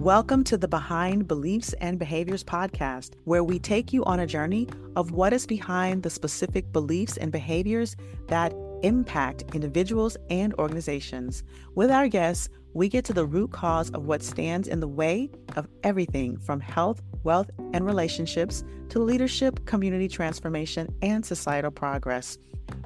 Welcome to the Behind Beliefs and Behaviors podcast, where we take you on a journey of what is behind the specific beliefs and behaviors that impact individuals and organizations. With our guests, we get to the root cause of what stands in the way of everything from health, wealth, and relationships to leadership, community transformation, and societal progress.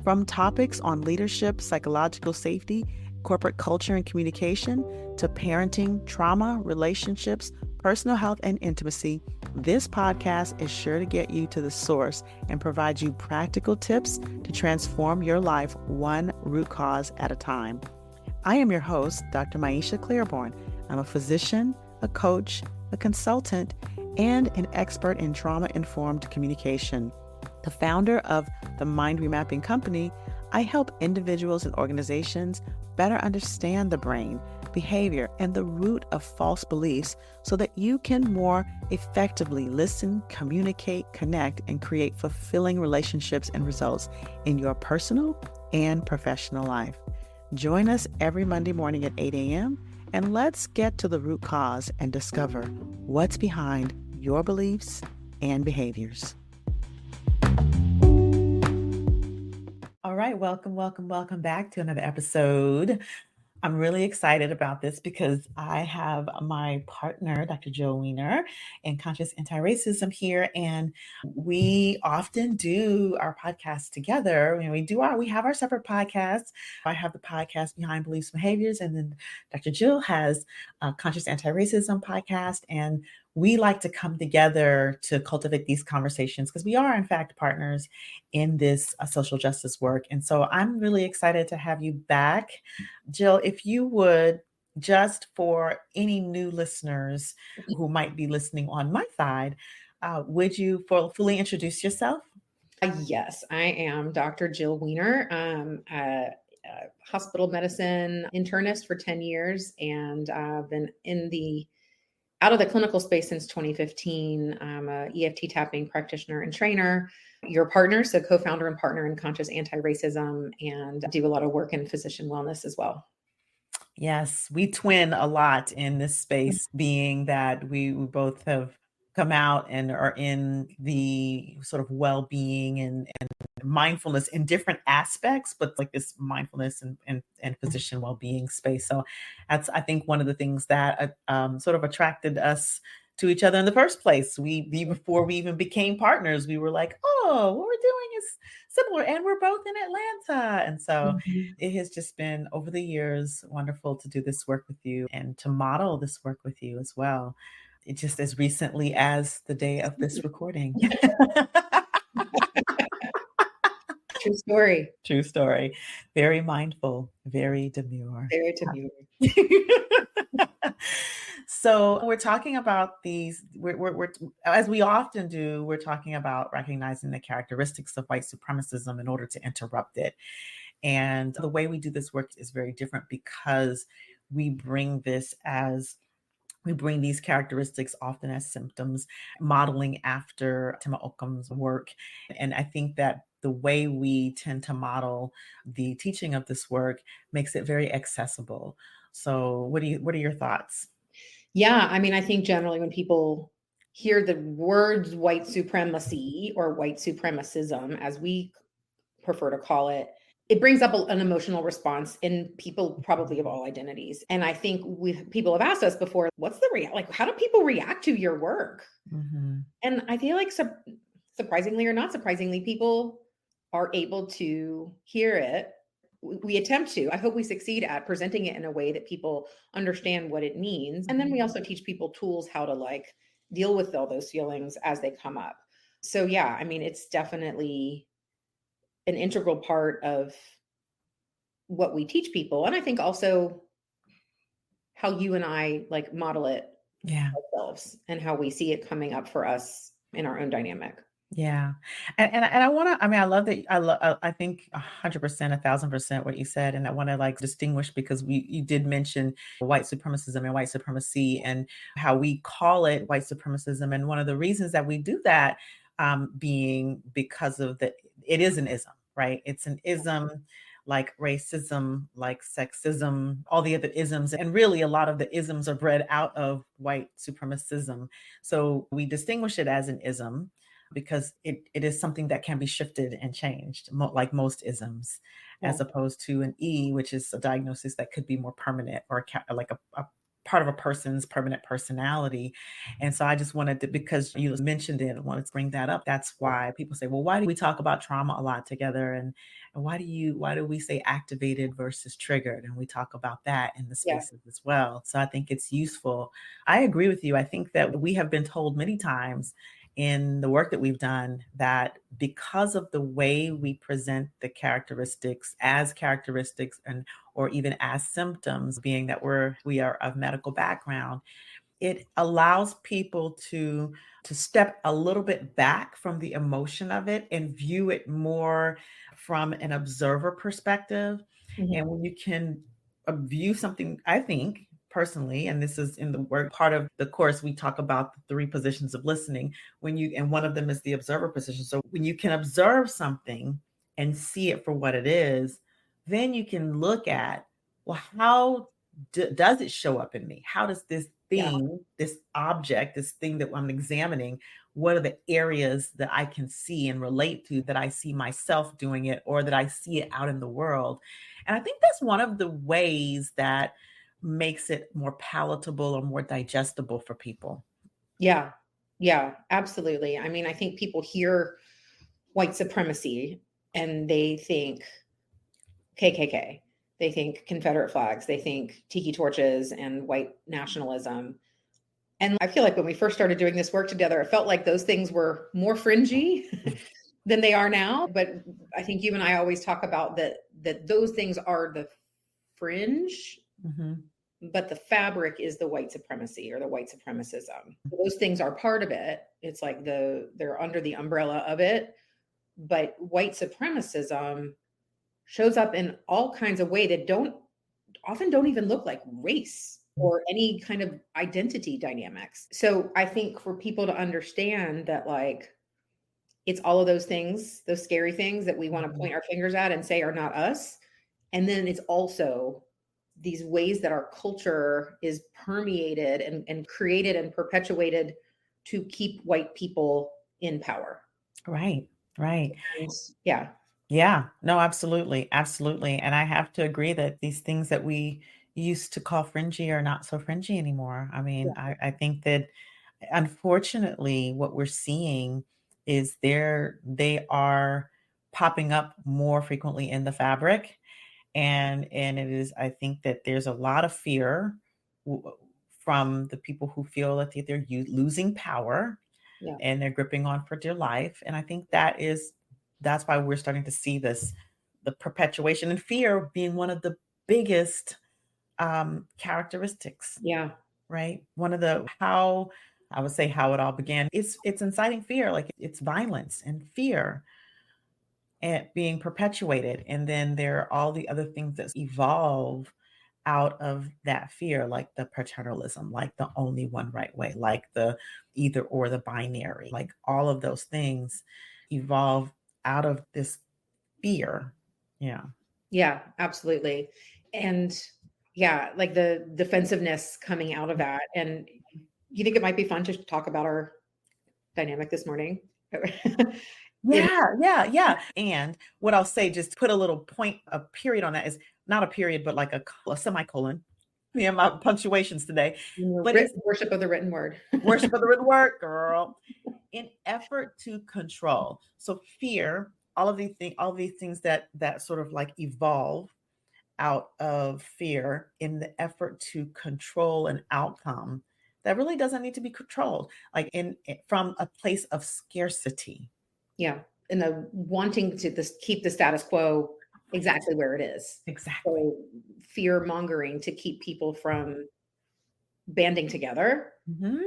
From topics on leadership, psychological safety, corporate culture and communication, to parenting, trauma, relationships, personal health, and intimacy, this podcast is sure to get you to the source and provide you practical tips to transform your life one root cause at a time. I am your host, Dr. Maisha Claiborne. I'm a physician, a coach, a consultant, and an expert in trauma-informed communication. The founder of the Mind Remapping Company, I help individuals and organizations better understand the brain, behavior, and the root of false beliefs so that you can more effectively listen, communicate, connect, and create fulfilling relationships and results in your personal and professional life. Join us every Monday morning at 8 a.m. and let's get to the root cause and discover what's behind your beliefs and behaviors. All right, welcome back to another episode. I'm really excited about this because I have my partner, Dr. Jill Wener, in Conscious Anti-Racism here, and we often do our podcast together. We have our separate podcasts. I have the podcast Behind Beliefs and Behaviors, and then Dr. Jill has a Conscious Anti-Racism podcast, and we like to come together to cultivate these conversations because we are, in fact, partners in this social justice work. And so I'm really excited to have you back. Jill, if you would, just for any new listeners who might be listening on my side, would you fully introduce yourself? Yes, I am Dr. Jill Wener. A hospital medicine internist for 10 years, and I've been out of the clinical space since 2015. I'm a EFT tapping practitioner and trainer, your partner, so co-founder and partner in Conscious Anti-Racism, and do a lot of work in physician wellness as well. Yes, we twin a lot in this space, being that we both have come out and are in the sort of well-being and mindfulness in different aspects, but like this mindfulness and physician well-being space. So that's, I think, one of the things that sort of attracted us to each other in the first place. Before we even became partners, we were like, oh, what we're doing is similar, and we're both in Atlanta. And so it has just been, over the years, wonderful to do this work with you and to model this work with you as well. It just as recently as the day of this recording. True story. True story. Very mindful, very demure. Very demure. So we're talking about these, we're as we often do, we're talking about recognizing the characteristics of white supremacism in order to interrupt it. And the way we do this work is very different because we bring these characteristics often as symptoms, modeling after Tema Okem's work. And I think that the way we tend to model the teaching of this work makes it very accessible. So what are your thoughts? Yeah, I mean, I think generally when people hear the words white supremacy or white supremacism, as we prefer to call it, it brings up an emotional response in people probably of all identities. And I think people have asked us before, what's the how do people react to your work? Mm-hmm. And I feel like surprisingly or not surprisingly, people are able to hear it. We attempt to. I hope we succeed at presenting it in a way that people understand what it means. And then we also teach people tools how to deal with all those feelings as they come up. So yeah, I mean, it's definitely an integral part of what we teach people. And I think also how you and I model it ourselves and how we see it coming up for us in our own dynamic. Yeah. And I want to, I love that. I think 100%, 1,000% what you said. And I want to distinguish because you did mention white supremacism and white supremacy and how we call it white supremacism. And one of the reasons that we do that being because of it is an ism, right? It's an ism like racism, like sexism, all the other isms. And really, a lot of the isms are bred out of white supremacism. So we distinguish it as an ism because it is something that can be shifted and changed, like most isms, Yeah. as opposed to an E, which is a diagnosis that could be more permanent or like a part of a person's permanent personality. And so I just wanted to, because you mentioned it, I wanted to bring that up. That's why people say, well, why do we talk about trauma a lot together? And why do we say activated versus triggered? And we talk about that in the Yeah. spaces as well. So I think it's useful. I agree with you. I think that we have been told many times in the work that we've done that because of the way we present the characteristics and or even as symptoms, being that we are of medical background, it allows people to step a little bit back from the emotion of it and view it more from an observer perspective. Mhm. And when you can view something, I think personally, and this is in the work part of the course, we talk about the three positions of listening. And one of them is the observer position. So when you can observe something and see it for what it is, then you can look at, well, how does it show up in me? How does this Yeah. thing, this object, this thing that I'm examining, what are the areas that I can see and relate to, that I see myself doing it or that I see it out in the world? And I think that's one of the ways that makes it more palatable or more digestible for people. Yeah. Yeah, absolutely. I mean, I think people hear white supremacy and they think KKK, they think Confederate flags, they think tiki torches and white nationalism. And I feel like when we first started doing this work together, it felt like those things were more fringy than they are now. But I think you and I always talk about that those things are the fringe, Mhm. but the fabric is the white supremacy or the white supremacism. Those things are part of it. It's like they're under the umbrella of it. But white supremacism shows up in all kinds of way that don't even look like race or any kind of identity dynamics. So I think for people to understand that, like, it's all of those things, those scary things that we want to Mhm. point our fingers at and say are not us. And then it's also these ways that our culture is permeated and created and perpetuated to keep white people in power. Right, right. And yeah, Yeah, no, absolutely, absolutely. And I have to agree that these things that we used to call fringy are not so fringy anymore. I mean, yeah, I think that unfortunately what we're seeing is they are popping up more frequently in the fabric. And it is, I think that there's a lot of fear from the people who feel that they're losing power yeah, and they're gripping on for dear life. And I think that's why we're starting to see this, the perpetuation and fear being one of the biggest characteristics, yeah, right? One of the how I would say how it all began. It's inciting fear, like it's violence and fear and being perpetuated. And then there are all the other things that evolve out of that fear, like the paternalism, like the only one right way, like the either or, the binary, like all of those things evolve out of this fear. Yeah. yeah, absolutely. And yeah, like the defensiveness coming out of that. And you think it might be fun to talk about our dynamic this morning? In Yeah, yeah, yeah. And what I'll say, just put a little point, a period on that is not a period, but like a semicolon. Yeah, my punctuations today. your But it's worship of the written word. worship of the written word, girl. In effort to control. So fear, all of these things that sort of like evolve out of fear in the effort to control an outcome that really doesn't need to be controlled, like from a place of scarcity. Yeah, and the wanting to this keep the status quo exactly where it is. Exactly. So fear mongering to keep people from banding together. Mhm,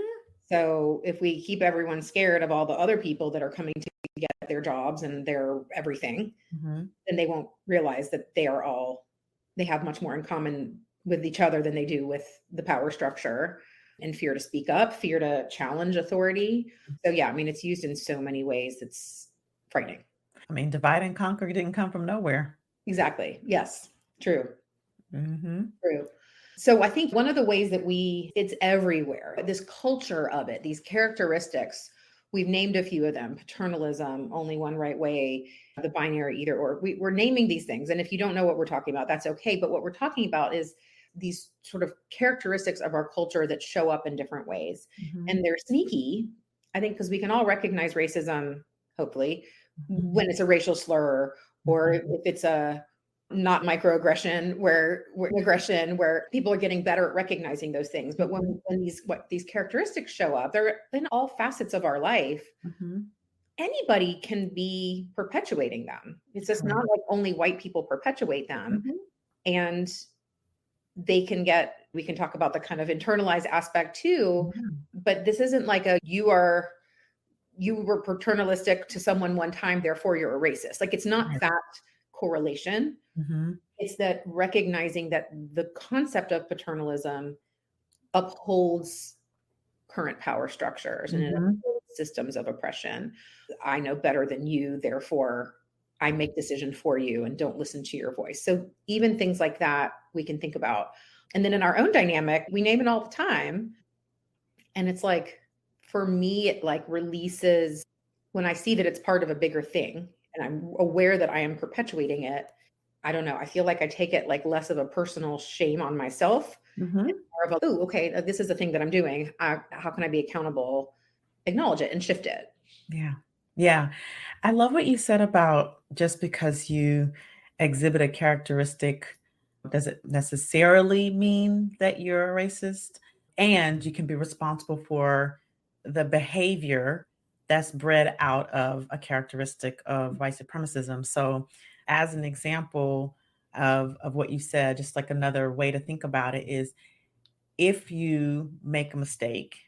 So if we keep everyone scared of all the other people that are coming to get their jobs and their everything, mhm. then they won't realize that they have much more in common with each other than they do with the power structure, and fear to speak up, fear to challenge authority. So yeah, I mean, it's used in so many ways. It's frightening. I mean, divide and conquer didn't come from nowhere. Exactly. Yes. True. Mm-hmm. True. So I think one of the ways that it's everywhere, this culture of it, these characteristics, we've named a few of them: paternalism, only one right way, the binary either or. We're naming these things. And if you don't know what we're talking about, that's okay. But what we're talking about is these sort of characteristics of our culture that show up in different ways. Mm-hmm. And they're sneaky, I think, because we can all recognize racism, hopefully, Mm-hmm. when it's a racial slur, or if it's a not microaggression, where aggression, where people are getting better at recognizing those things. But when these characteristics show up, they're in all facets of our life. Mm-hmm. Anybody can be perpetuating them. It's just not like only white people perpetuate them. Mm-hmm. And we can talk about the kind of internalized aspect too, but this isn't like you were paternalistic to someone one time, therefore you're a racist. Like, it's not that correlation. Mm-hmm. It's that recognizing that the concept of paternalism upholds current power structures and it Mm-hmm. upholds systems of oppression. I know better than you, therefore I make decisions for you and don't listen to your voice. So even things like that we can think about. And then in our own dynamic, we name it all the time. And it's like, for me, it like releases when I see that it's part of a bigger thing and I'm aware that I am perpetuating it. I don't know. I feel like I take it like less of a personal shame on myself, Mm-hmm. more of a, oh, okay, this is the thing that I'm doing. How can I be accountable? Acknowledge it and shift it. Yeah. Yeah. I love what you said about just because you exhibit a characteristic doesn't necessarily mean that you're a racist. And you can be responsible for the behavior that's bred out of a characteristic of white supremacism. So, as an example of what you said, just like another way to think about it is if you make a mistake,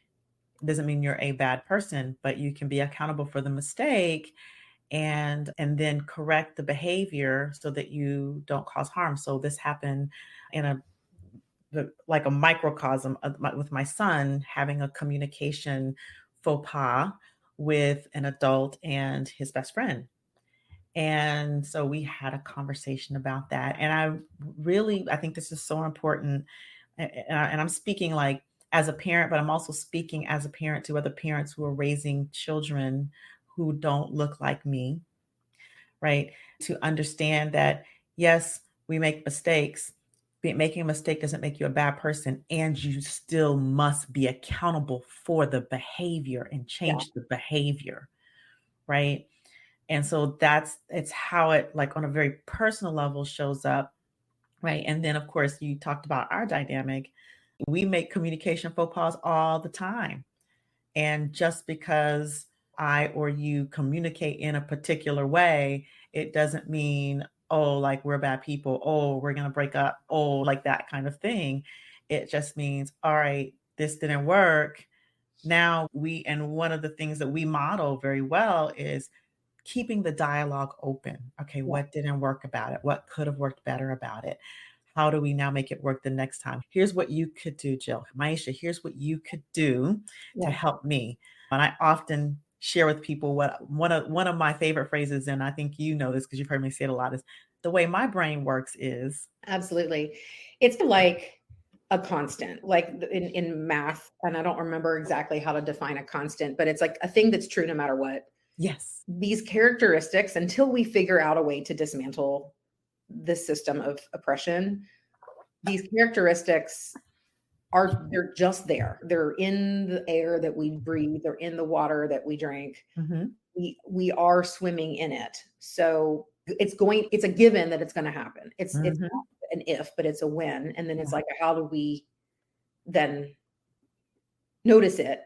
doesn't mean you're a bad person, but you can be accountable for the mistake and then correct the behavior so that you don't cause harm. So this happened in like a microcosm with my son having a communication faux pas with an adult and his best friend. And so we had a conversation about that. And I think this is so important. And I'm speaking like as a parent, but I'm also speaking as a parent to other parents who are raising children who don't look like me, right? To understand that, yes, we make mistakes. Making a mistake doesn't make you a bad person, and you still must be accountable for the behavior and Yeah. change the behavior, right? And so it's how it like on a very personal level shows up, right? And then of course you talked about our dynamic. We make communication faux pas all the time. And just because I or you communicate in a particular way, it doesn't mean, oh, like we're bad people. Oh, we're going to break up. Oh, like that kind of thing. It just means, all right, this didn't work. Now and one of the things that we model very well is keeping the dialogue open. Okay, Yeah. what didn't work about it? What could have worked better about it? How do we now make it work the next time? Here's what you could do, Jill. Maisha, here's what you could do to Yeah. help me. And I often share with people what one of my favorite phrases, and I think you know this because you've heard me say it a lot, is the way my brain works is. Absolutely. It's like a constant, like in math, and I don't remember exactly how to define a constant, but it's like a thing that's true no matter what. Yes. These characteristics, until we figure out a way to dismantle this system of oppression, these characteristics they're just there. They're in the air that we breathe, they're in the water that we drink. Mm-hmm. We are swimming in it. So it's a given that it's going to happen. It's Mm-hmm. not an if, but it's a when. And then it's Yeah. like, how do we then notice it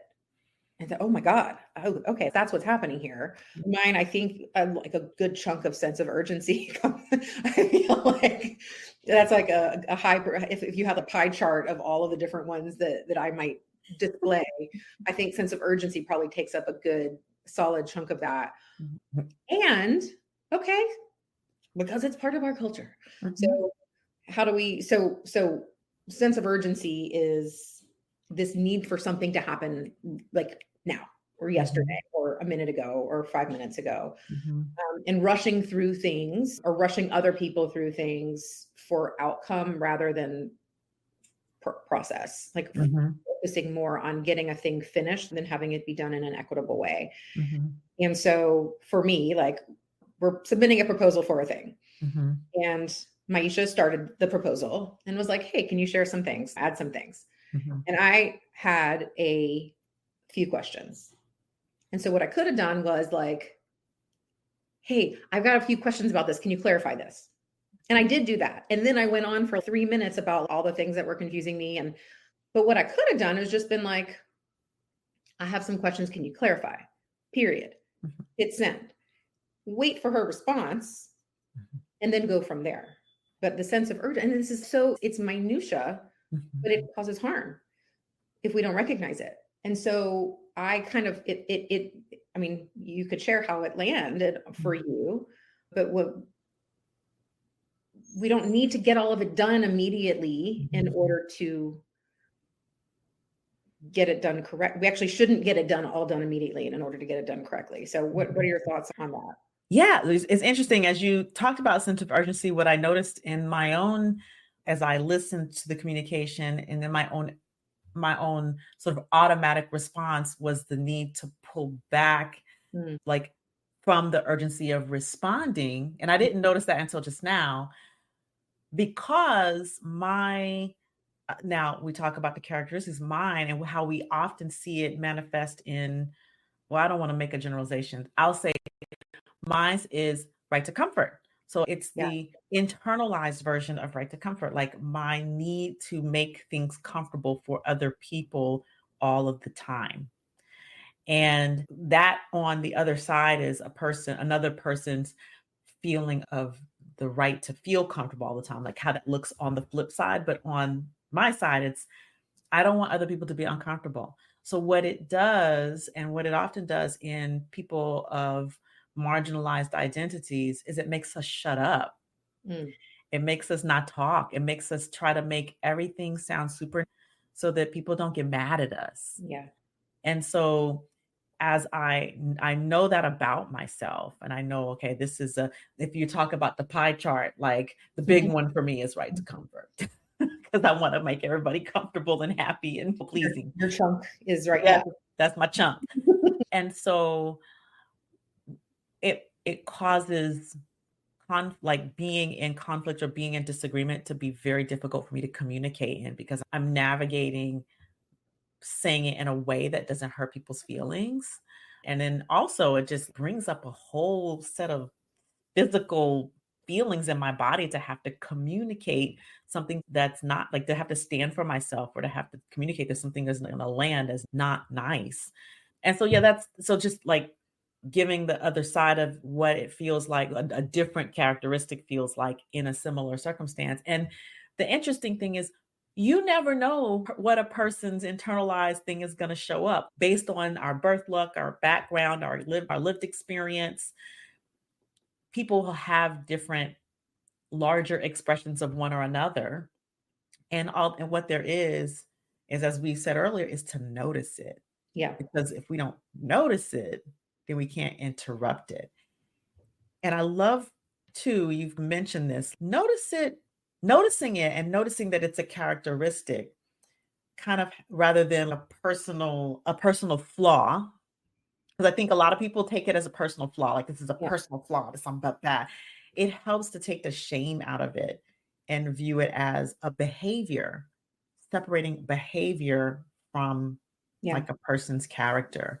and say, oh my God, oh, okay, that's what's happening here. Mine, I think, like a good chunk of sense of urgency. I feel like that's like a high, if you have a pie chart of all of the different ones that I might display, I think sense of urgency probably takes up a good solid chunk of that. Mm-hmm. And okay, because it's part of our culture. Mm-hmm. So how do we, so sense of urgency is this need for something to happen like now, or yesterday or a minute ago or 5 minutes ago. Mm-hmm. And rushing through things or rushing other people through things for outcome rather than process, like Mm-hmm. focusing more on getting a thing finished than having it be done in an equitable way. Mm-hmm. And so for me, like, we're submitting a proposal for a thing. Mm-hmm. And Maisha started the proposal and was like, hey, can you share some things, add some things? Mm-hmm. And I had a few questions. And so what I could have done was like, hey, I've got a few questions about this. Can you clarify this? And I did do that. And then I went on for 3 minutes about all the things that were confusing me. But what I could have done is just been like, I have some questions. Can you clarify? Period. Mm-hmm. Hit send. Wait for her response and then go from there. But the sense of urgency, and this is so, it's minutia, Mm-hmm. but it causes harm if we don't recognize it. And so I kind of, I mean, you could share how it landed for you, but we don't need to get all of it done immediately in order to get it done correct. We actually shouldn't get it done all done immediately in order to get it done correctly. So what are your thoughts on that? Yeah, it's interesting. As you talked about sense of urgency, what I noticed in my own, as I listened to the communication, and then my own sort of automatic response was the need to pull back, like, from the urgency of responding. And I didn't notice that until just now, because now we talk about the characteristics of mine and how we often see it manifest in, well, I don't want to make a generalization. I'll say mine is right to comfort. So it's the internalized version of right to comfort, like my need to make things comfortable for other people all of the time. And that on the other side is another person's feeling of the right to feel comfortable all the time, like how that looks on the flip side. But on my side, it's, I don't want other people to be uncomfortable. So what it does, and what it often does in people of marginalized identities, is it makes us shut up. It makes us not talk. It makes us try to make everything sound super so that people don't get mad at us. Yeah. And so as I know that about myself, and I know, okay, this is if you talk about the pie chart, like the big one for me is right to comfort. Because I want to make everybody comfortable and happy and pleasing. Your chunk is right. Yeah, that's my chunk. And so it causes like being in conflict or being in disagreement to be very difficult for me to communicate in, because I'm navigating saying it in a way that doesn't hurt people's feelings. And then also it just brings up a whole set of physical feelings in my body to have to communicate something that's not, like, to have to stand for myself, or to have to communicate that something that's going to land as not nice. And so, yeah, that's so just like giving the other side of what it feels like, a different characteristic feels like in a similar circumstance. And the interesting thing is, you never know what a person's internalized thing is going to show up based on our birth luck, our background, our lived experience. People will have different larger expressions of one or another. And what there is, as we said earlier, is to notice it. Yeah. Because if we don't notice it, then we can't interrupt it. And I love too, you've mentioned this, noticing it and noticing that it's a characteristic, kind of, rather than a personal flaw. Because I think a lot of people take it as a personal flaw, like this is a personal flaw, there's something about that. It helps to take the shame out of it and view it as a behavior, separating behavior from like a person's character.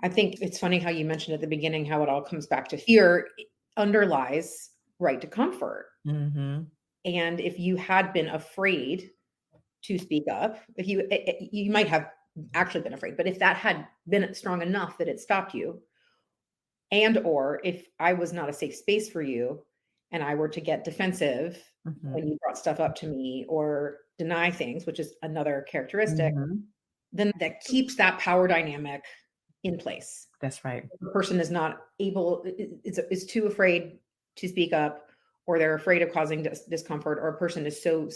I think it's funny how you mentioned at the beginning how it all comes back to fear underlies right to comfort. Mm-hmm. And if you had been afraid to speak up, if you might have actually been afraid, but if that had been strong enough that it stopped you, and or if I was not a safe space for you and I were to get defensive when you brought stuff up to me or deny things, which is another characteristic, then that keeps that power dynamic in place. That's right. The person is not able, is too afraid to speak up, or they're afraid of causing discomfort, or a person is so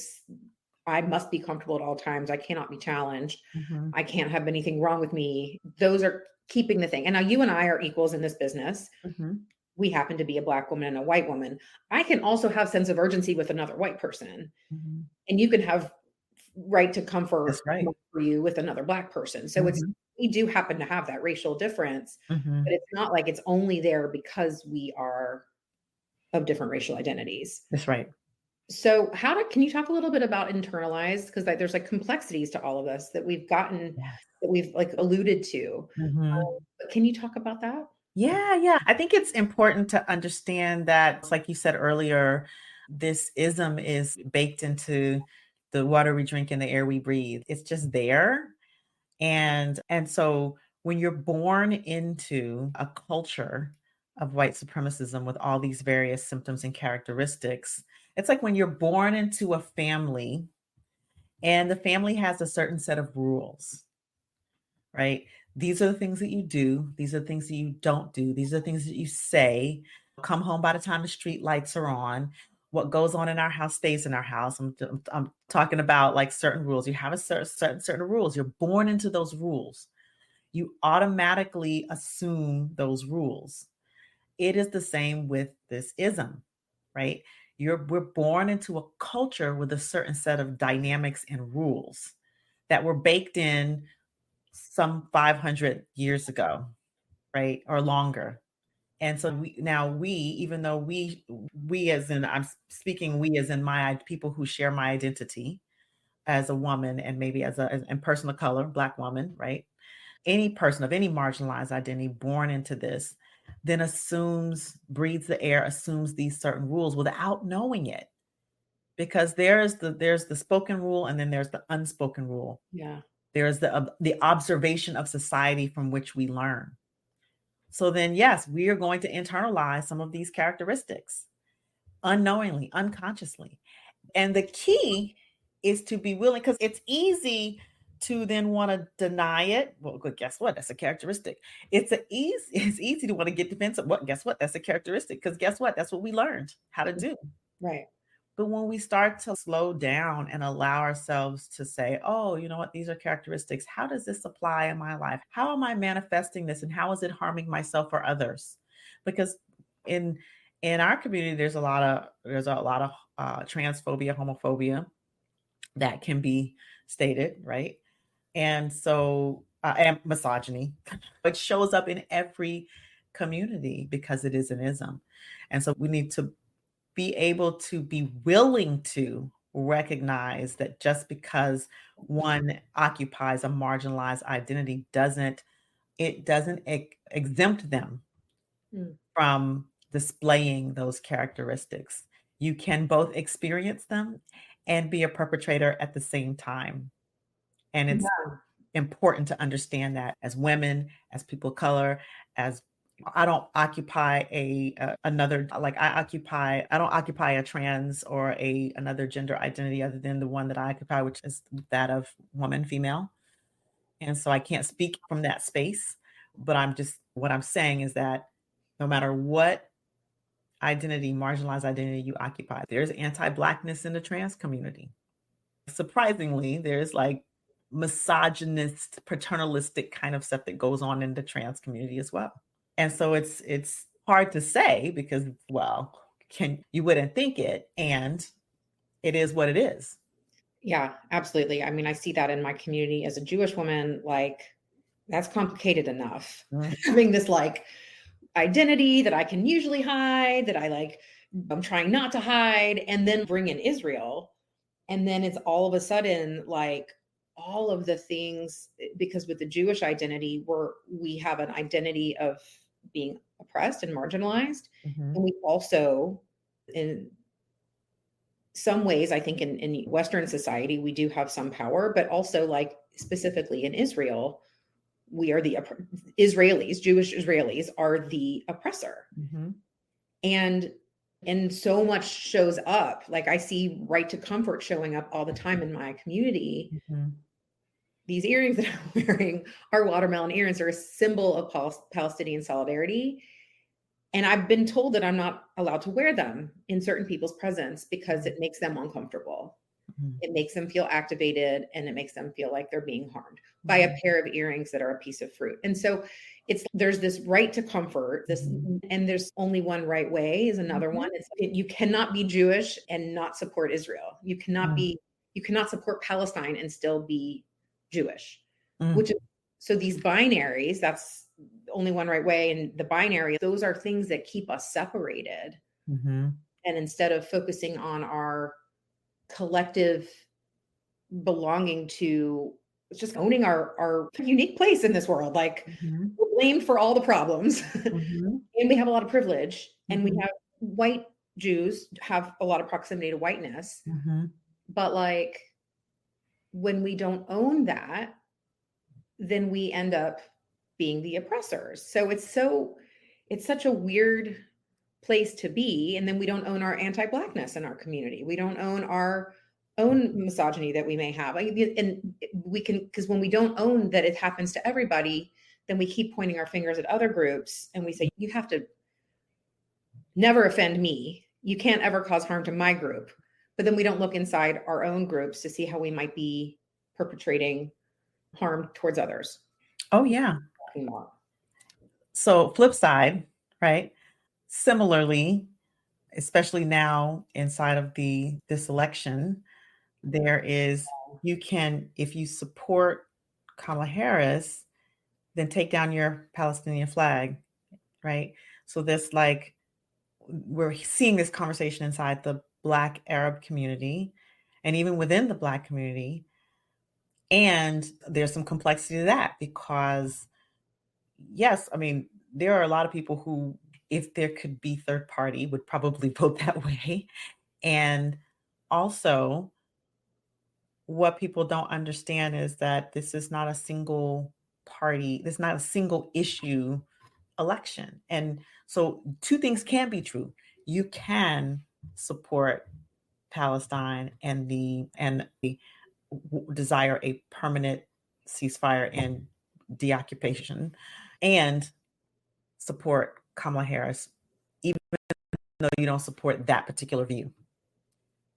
I must be comfortable at all times. I cannot be challenged. Mhm. I can't have anything wrong with me. Those are keeping the thing. And now you and I are equals in this business. Mhm. We happen to be a Black woman and a white woman. I can also have sense of urgency with another white person, Mhm. and you can have right to comfort That's right. for you with another Black person. So it's Mhm. we do happen to have that racial difference, but Mhm. it's not like it's only there because we are of different racial identities. That's right. So can you talk a little bit about internalized? Because like there's like complexities to all of this that we've gotten, Yes. that we've like alluded to. Mhm. But can you talk about that? Yeah, yeah. I think it's important to understand that, it's like you said earlier, this ism is baked into the water we drink and the air we breathe. It's just there. And so when you're born into a culture of white supremacism with all these various symptoms and characteristics, it's like when you're born into a family and the family has a certain set of rules, right? These are the things that you do. These are the things that you don't do. These are the things that you say. Come home by the time the street lights are on. What goes on in our house stays in our house. I'm talking about like certain rules. You have a certain rules. You're born into those rules. You automatically assume those rules. It is the same with this ism, right? We're born into a culture with a certain set of dynamics and rules that were baked in some 500 years ago, right? Or longer. And so we, even though we as in, I'm speaking we as in people who share my identity as a woman and maybe and person of color, Black woman, right? Any person of any marginalized identity born into this then breathes the air, assumes these certain rules without knowing it. Because there's the spoken rule and then there's the unspoken rule. Yeah. There's the observation of society from which we learn. So then, yes, we are going to internalize some of these characteristics unknowingly, unconsciously. And the key is to be willing, because it's easy to then want to deny it. Well, good, guess what? That's a characteristic. It's easy to want to get defensive. What? Guess what? That's a characteristic. Because guess what? That's what we learned how to do. Right. But when we start to slow down and allow ourselves to say, oh, you know what, these are characteristics. How does this apply in my life? How am I manifesting this? And how is it harming myself or others? Because in in our community, there's a lot of transphobia, homophobia that can be stated, right? And misogyny, it shows up in every community because it is an ism. And so we need to be able to be willing to recognize that just because one occupies a marginalized identity doesn't exempt them Mm. from displaying those characteristics. You can both experience them and be a perpetrator at the same time. And it's Yeah. important to understand that as women, as people of color, as I don't occupy another, like I don't occupy a trans or another gender identity other than the one that I occupy, which is that of woman, female. And so I can't speak from that space, but what I'm saying is that no matter what marginalized identity you occupy, there's anti-Blackness in the trans community. Surprisingly, there's like misogynist, paternalistic kind of stuff that goes on in the trans community as well. And so it's hard to say because, well, you wouldn't think it, and it is what it is. Yeah, absolutely. I mean, I see that in my community as a Jewish woman, like that's complicated enough. Mm, Having this like identity that I can usually hide, that I'm trying not to hide, and then bring in Israel. And then it's all of a sudden like all of the things, because with the Jewish identity, we have an identity of being oppressed and marginalized. mhm, And we also, in some ways, I think in Western society, we do have some power, but also like specifically in Israel, we are Israelis, Jewish Israelis are the oppressor. mhm, And so much shows up. Like I see right to comfort showing up all the time in my community. mhm. These earrings that I'm wearing are watermelon earrings, are a symbol of Palestinian solidarity. And I've been told that I'm not allowed to wear them in certain people's presence because it makes them uncomfortable. It makes them feel activated, and it makes them feel like they're being harmed by a pair of earrings that are a piece of fruit. And so there's this right to comfort, and there's only one right way is another one. You cannot be Jewish and not support Israel. You cannot support Palestine and still be Jewish, which is, so these binaries, that's only one right way. And the binary, those are things that keep us separated. And instead of focusing on our collective belonging to just owning our unique place in this world, like we're blamed for all the problems and we have a lot of privilege, and we have white Jews have a lot of proximity to whiteness. But like when we don't own that, then we end up being the oppressors. So it's such a weird place to be. And then we don't own our anti-Blackness in our community. We don't own our own misogyny that we may have. And we can, because when we don't own that it happens to everybody, then we keep pointing our fingers at other groups and we say, you have to never offend me. You can't ever cause harm to my group. But then we don't look inside our own groups to see how we might be perpetrating harm towards others. Oh, yeah. So flip side, right? Similarly, especially now inside of this election, there is, if you support Kamala Harris, then take down your Palestinian flag, right? So this, like, we're seeing this conversation inside the Black Arab community and even within the Black community. And there's some complexity to that because, yes, I mean, there are a lot of people who, if there could be third party, would probably vote that way. And also, what people don't understand is that this is not a single party, this is not a single issue election. And so two things can be true. You can support Palestine and desire a permanent ceasefire and deoccupation, and support Kamala Harris, even though you don't support that particular view.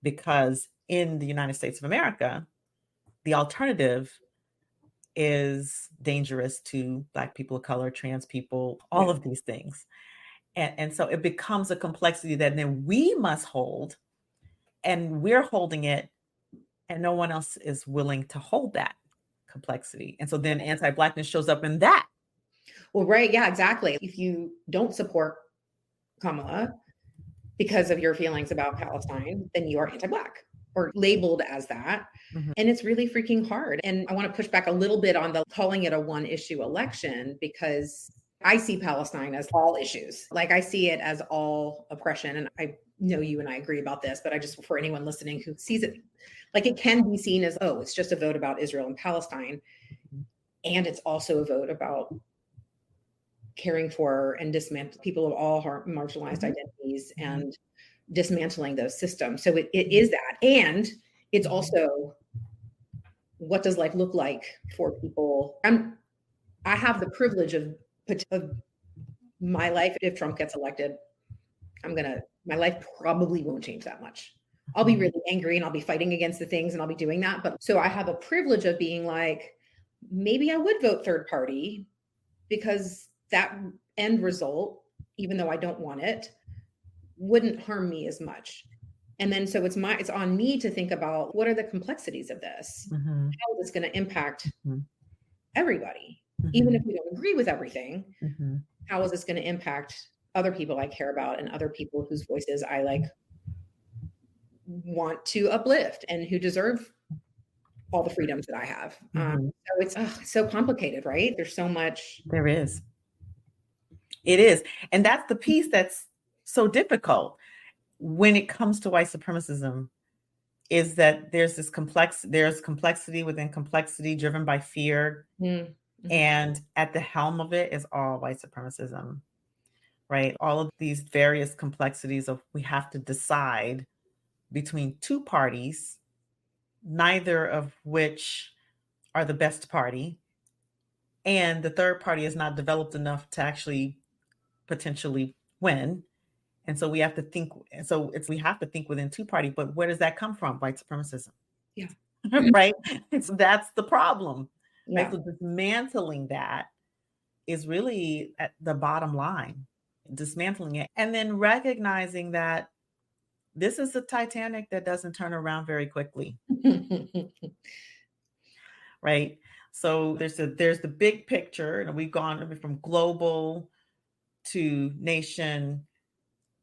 Because in the United States of America, the alternative is dangerous to Black people of color, trans people, all of these things. And so it becomes a complexity that then we must hold, and we're holding it, and no one else is willing to hold that complexity. And so then anti-Blackness shows up in that. Well, right. Yeah, exactly. If you don't support Kamala because of your feelings about Palestine, then you are anti-Black or labeled as that. And it's really freaking hard. And I want to push back a little bit on the calling it a one issue election, because I see Palestine as all issues. Like I see it as all oppression. And I know you and I agree about this, but I just, for anyone listening who sees it, like it can be seen as, oh, it's just a vote about Israel and Palestine. And it's also a vote about caring for and dismantling people of all marginalized identities and dismantling those systems. So it is that. And it's also, what does life look like for people? I have the privilege of my life. If Trump gets elected, my life probably won't change that much. I'll be really angry and I'll be fighting against the things and I'll be doing that. But so I have a privilege of being like, maybe I would vote third party, because that end result, even though I don't want it, wouldn't harm me as much. And then so it's on me to think about, what are the complexities of this? How is this going to impact everybody? Even if we don't agree with everything, how is this going to impact other people I care about and other people whose voices I like want to uplift and who deserve all the freedoms that I have. So it's so complicated, right? There's so much. There is. It is. And that's the piece that's so difficult when it comes to white supremacism, is that there's complexity within complexity driven by fear. And at the helm of it is all white supremacism, right? All of these various complexities of, we have to decide between two parties, neither of which are the best party. And the third party is not developed enough to actually potentially win. And so we have to think, we have to think within two party, but where does that come from? White supremacism. Yeah. right? That's the problem, right? Yeah. So dismantling that is really at the bottom line, dismantling it, and then recognizing that this is a Titanic that doesn't turn around very quickly, right? So there's the big picture, and we've gone from global to nation,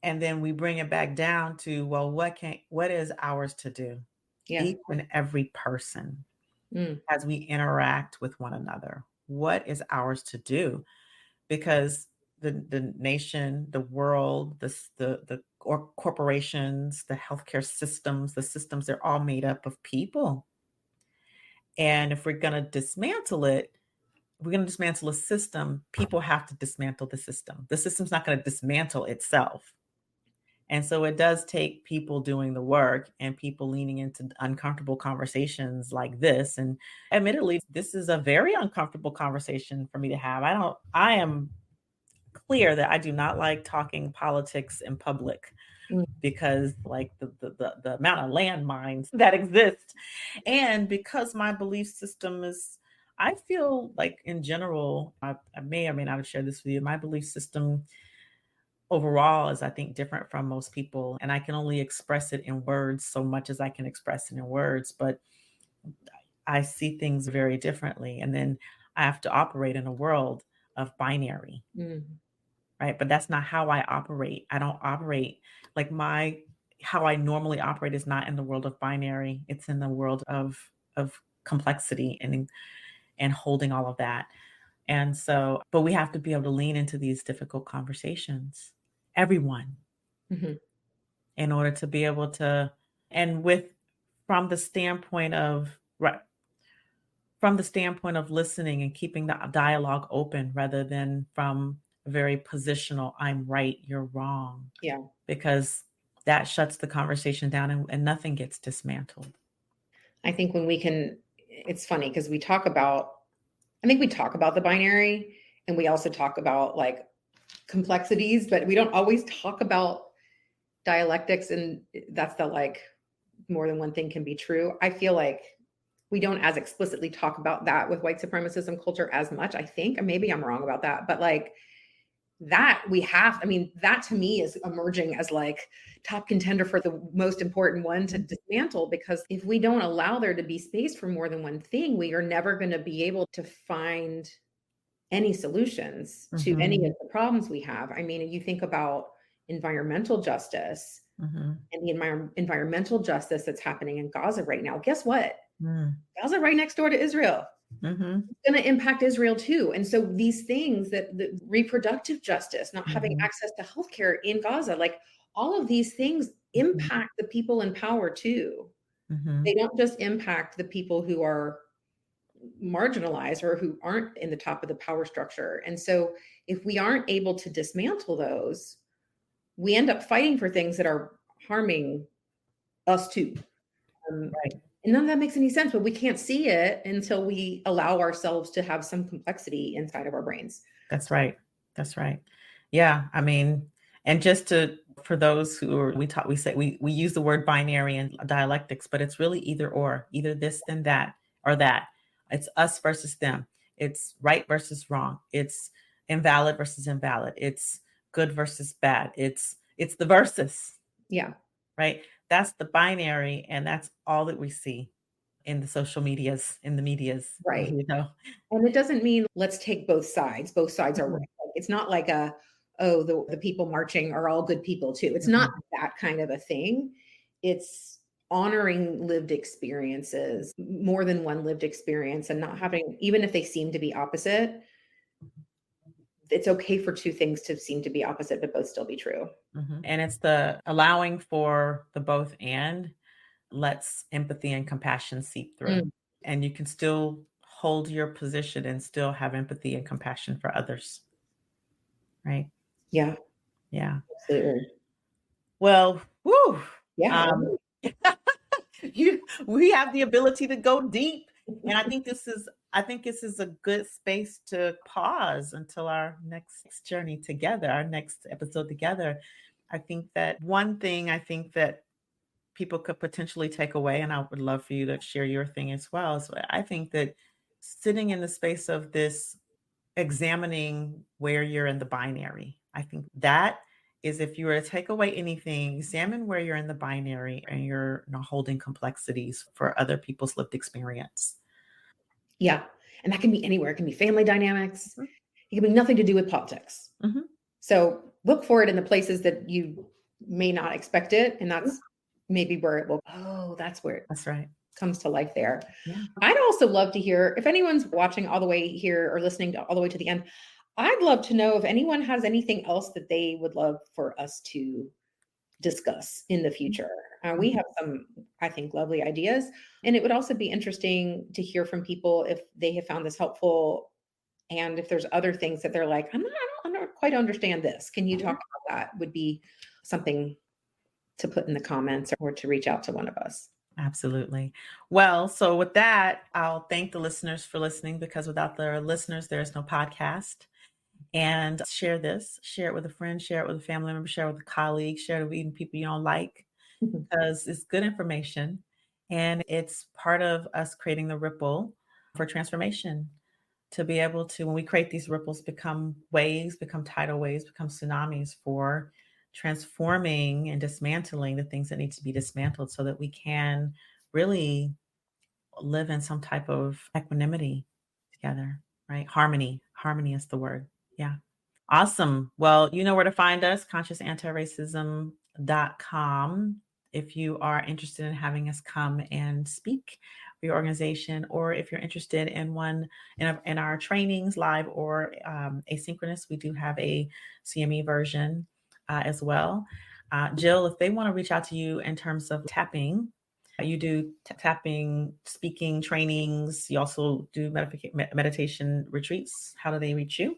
and then we bring it back down to, well, what is ours to do? Yeah. Each and every person Mm. as we interact with one another. What is ours to do? Because the nation, the world, or corporations, the healthcare systems, the systems, they're all made up of people. And if we're going to dismantle it, we're going to dismantle a system, people have to dismantle the system. The system's not going to dismantle itself. And so it does take people doing the work and people leaning into uncomfortable conversations like this. And admittedly, this is a very uncomfortable conversation for me to have. I am clear that I do not like talking politics in public Mm. because like the amount of landmines that exist. And because my belief system is, I feel like in general, I may or may not have shared this with you, my belief system overall is, I think, different from most people. And I can only express it in words so much as I can express it in words, but I see things very differently. And then I have to operate in a world of binary, Mm. right? But that's not how I operate. I don't operate like how I normally operate is not in the world of binary. It's in the world of complexity and holding all of that. And so, but we have to be able to lean into these difficult conversations. Everyone, Mhm. in order to be able to, and with from the standpoint of right, from the standpoint of listening and keeping the dialogue open rather than from a very positional, I'm right, you're wrong, Yeah. because that shuts the conversation down and nothing gets dismantled. I think when we can, it's funny because I think we talk about the binary and we also talk about like complexities, but we don't always talk about dialectics. And that's the like more than one thing can be true. I feel like we don't as explicitly talk about that with white supremacism culture as much, I think. And maybe I'm wrong about that, but like that we have, I mean, that to me is emerging as like top contender for the most important one to dismantle, because if we don't allow there to be space for more than one thing, we are never going to be able to find any solutions to any Mhm, of the problems we have. I mean, you think about environmental justice mhm, and the environmental justice that's happening in Gaza right now. Guess what? mm, Gaza right next door to Israel. mhm, It's going to impact Israel too. And so these things that the reproductive justice, not having mhm, access to healthcare in Gaza, like all of these things mhm, impact the people in power too. They mhm, don't just impact the people who are marginalized or who aren't in the top of the power structure. And so if we aren't able to dismantle those, we end up fighting for things that are harming us too. right. And none of that makes any sense, but we can't see it until we allow ourselves to have some complexity inside of our brains. That's right. That's right. Yeah, I mean, and just to for those who are we say we use the word binary and dialectics, but it's really either or, either this then that or that. It's us versus them. It's right versus wrong. It's invalid versus invalid. It's good versus bad. It's the versus, Yeah, right? That's the binary and that's all that we see in the social medias, in the medias, right. you know. And it doesn't mean let's take both sides. Both sides are right. Mhm, Like, it's not like oh, the people marching are all good people too. It's not mhm, that kind of a thing. It's honoring lived experiences, more than one lived experience, and not having, even if they seem to be opposite, it's okay for two things to seem to be opposite, but both still be true. mhm. And it's the allowing for the both and lets empathy and compassion seep through. Mm, And you can still hold your position and still have empathy and compassion for others, right? yeah, Yeah. absolutely. Well, whoo, Yeah. um, we have the ability to go deep. And I think this is a good space to pause until our next journey together, our next episode together. I think that one thing I think that people could potentially take away, and I would love for you to share your thing as well. So I think that sitting in the space of this, examining where you're in the binary, I think that is, if you were to take away anything, examine where you're in the binary and you're not holding complexities for other people's lived experience. Yeah. And that can be anywhere. It can be family dynamics. Mhm. It can be nothing to do with politics. Mhm. So look for it in the places that you may not expect it. And that's maybe where it will, oh, that's where it That's right. comes to life there. Yeah. I'd also love to hear if anyone's watching all the way here or listening all the way to the end. I'd love to know if anyone has anything else that they would love for us to discuss in the future. We have some, I think, lovely ideas. And it would also be interesting to hear from people if they have found this helpful and if there's other things that they're like, I don't quite understand this. Can you talk about that? Would be something to put in the comments or to reach out to one of us. Absolutely. Well, so with that, I'll thank the listeners for listening, because without the listeners, there's no podcast. And share this, share it with a friend, share it with a family member, share it with a colleague, share it with even people you don't like, because it's good information. And it's part of us creating the ripple for transformation, to be able to, when we create these ripples, become waves, become tidal waves, become tsunamis for transforming and dismantling the things that need to be dismantled, so that we can really live in some type of equanimity together, right? Harmony is the word. Yeah. Awesome. Well, you know where to find us, consciousantirracism.com. If you are interested in having us come and speak for your organization, or if you're interested in in our trainings, live or asynchronous, we do have a CME version as well. Jill, if they want to reach out to you in terms of tapping, you do tapping, speaking trainings. You also do meditation retreats. How do they reach you?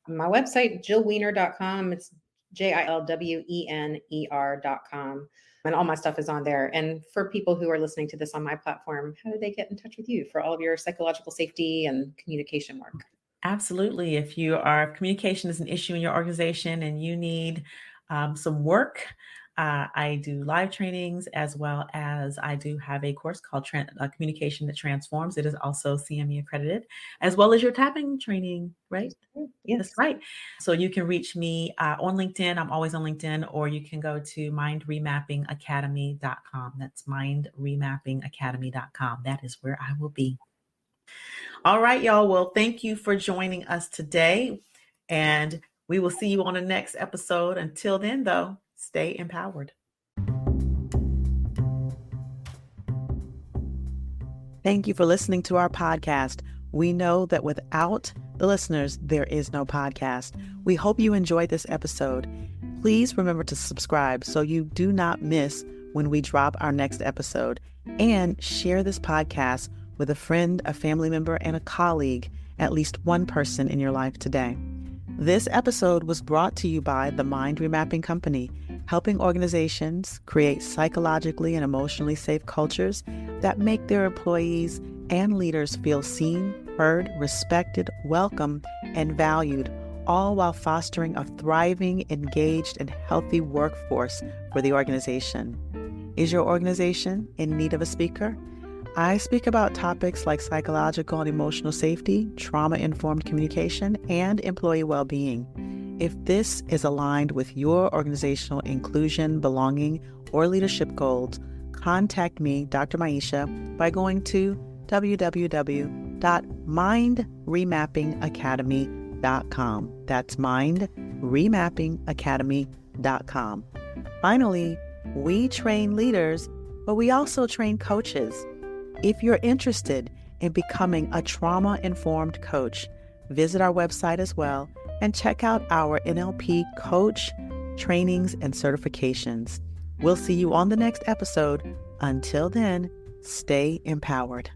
My website, jillwener.com. It's JILWENER.com. And all my stuff is on there. And for people who are listening to this on my platform, how do they get in touch with you for all of your psychological safety and communication work? Absolutely. If communication is an issue in your organization and you need some work, I do live trainings, as well as I do have a course called Communication That Transforms. It is also CME accredited, as well as your tapping training, right? Yes. That's right. So you can reach me on LinkedIn. I'm always on LinkedIn, or you can go to mindremappingacademy.com. That's mindremappingacademy.com. That is where I will be. All right, y'all. Well, thank you for joining us today, and we will see you on the next episode. Until then, though, stay empowered. Thank you for listening to our podcast. We know that without the listeners, there is no podcast. We hope you enjoyed this episode. Please remember to subscribe so you do not miss when we drop our next episode, and share this podcast with a friend, a family member, and a colleague, at least one person in your life today. This episode was brought to you by the Mind Remapping Company, helping organizations create psychologically and emotionally safe cultures that make their employees and leaders feel seen, heard, respected, welcome, and valued, all while fostering a thriving, engaged, and healthy workforce for the organization. Is your organization in need of a speaker? I speak about topics like psychological and emotional safety, trauma-informed communication, and employee well-being. If this is aligned with your organizational inclusion, belonging, or leadership goals, contact me, Dr. Maisha, by going to www.mindremappingacademy.com. That's mindremappingacademy.com. Finally, we train leaders, but we also train coaches. If you're interested in becoming a trauma-informed coach, visit our website as well and check out our NLP coach trainings and certifications. We'll see you on the next episode. Until then, stay empowered.